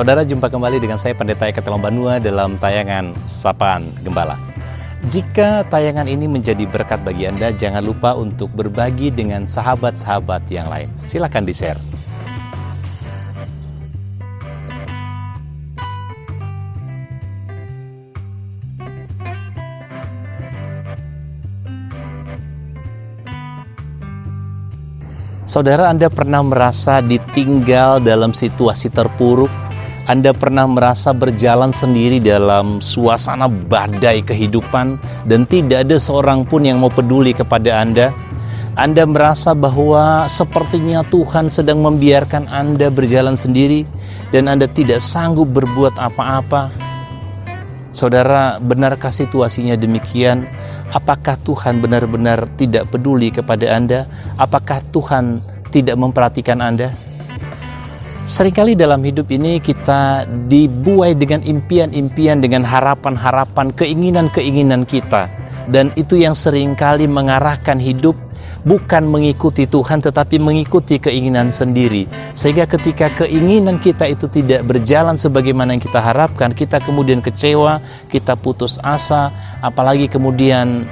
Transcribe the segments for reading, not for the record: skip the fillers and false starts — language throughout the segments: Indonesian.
Saudara, jumpa kembali dengan saya Pendeta Eka Telombanua dalam tayangan Sapaan Gembala. Jika tayangan ini menjadi berkat bagi Anda, jangan lupa untuk berbagi dengan sahabat-sahabat yang lain. Silakan di-share. Saudara, Anda pernah merasa ditinggal dalam situasi terpuruk? Anda pernah merasa berjalan sendiri dalam suasana badai kehidupan dan tidak ada seorang pun yang mau peduli kepada Anda? Anda merasa bahwa sepertinya Tuhan sedang membiarkan Anda berjalan sendiri dan Anda tidak sanggup berbuat apa-apa? Saudara, benarkah situasinya demikian? Apakah Tuhan benar-benar tidak peduli kepada Anda? Apakah Tuhan tidak memperhatikan Anda? Seringkali dalam hidup ini kita dibuai dengan impian-impian, dengan harapan-harapan, keinginan-keinginan kita. Dan itu yang seringkali mengarahkan hidup bukan mengikuti Tuhan tetapi mengikuti keinginan sendiri. Sehingga ketika keinginan kita itu tidak berjalan sebagaimana yang kita harapkan, kita kemudian kecewa, kita putus asa, apalagi kemudian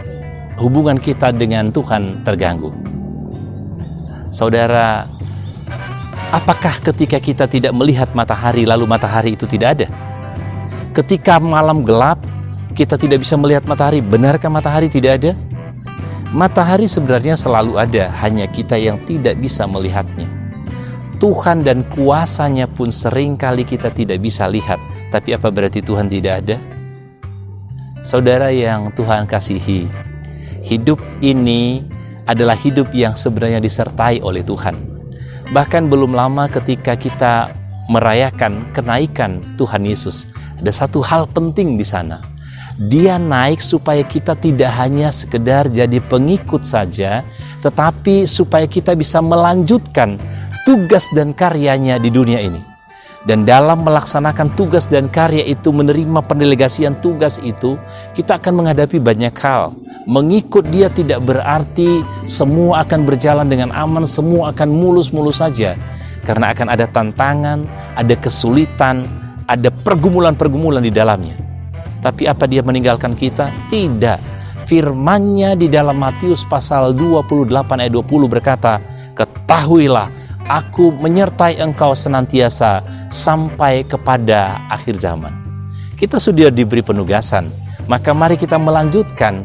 hubungan kita dengan Tuhan terganggu. Saudara, apakah ketika kita tidak melihat matahari lalu matahari itu tidak ada? Ketika malam gelap, kita tidak bisa melihat matahari, benarkah matahari tidak ada? Matahari sebenarnya selalu ada, hanya kita yang tidak bisa melihatnya. Tuhan dan kuasanya pun seringkali kita tidak bisa lihat, tapi apa berarti Tuhan tidak ada? Saudara yang Tuhan kasihi, hidup ini adalah hidup yang sebenarnya disertai oleh Tuhan. Bahkan belum lama ketika kita merayakan kenaikan Tuhan Yesus, ada satu hal penting di sana. Dia naik supaya kita tidak hanya sekedar jadi pengikut saja, tetapi supaya kita bisa melanjutkan tugas dan karyanya di dunia ini. Dan dalam melaksanakan tugas dan karya itu, menerima pendelegasian tugas itu, kita akan menghadapi banyak hal. Mengikut dia tidak berarti semua akan berjalan dengan aman, semua akan mulus-mulus saja. Karena akan ada tantangan, ada kesulitan, ada pergumulan-pergumulan di dalamnya. Tapi apa dia meninggalkan kita? Tidak. Firman-Nya di dalam Matius pasal 28 ayat 20 berkata, "Ketahuilah, Aku menyertai engkau senantiasa sampai kepada akhir zaman." Kita sudah diberi penugasan, maka mari kita melanjutkan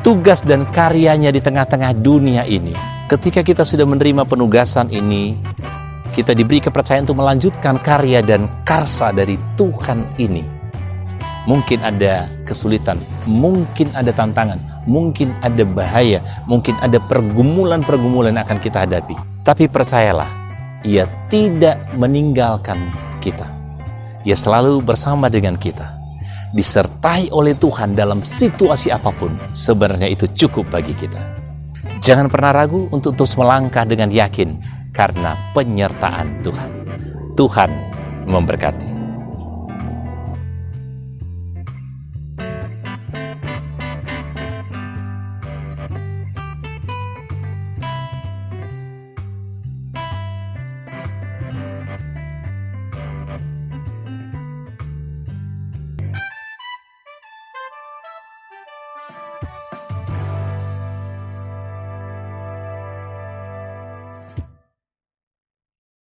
tugas dan karyanya di tengah-tengah dunia ini. Ketika kita sudah menerima penugasan ini, kita diberi kepercayaan untuk melanjutkan karya dan karsa dari Tuhan ini. Mungkin ada kesulitan, mungkin ada tantangan, mungkin ada bahaya, mungkin ada pergumulan-pergumulan yang akan kita hadapi. Tapi percayalah, Ia tidak meninggalkan kita. Ia selalu bersama dengan kita. Disertai oleh Tuhan dalam situasi apapun, sebenarnya itu cukup bagi kita. Jangan pernah ragu untuk terus melangkah dengan yakin karena penyertaan Tuhan. Tuhan memberkati.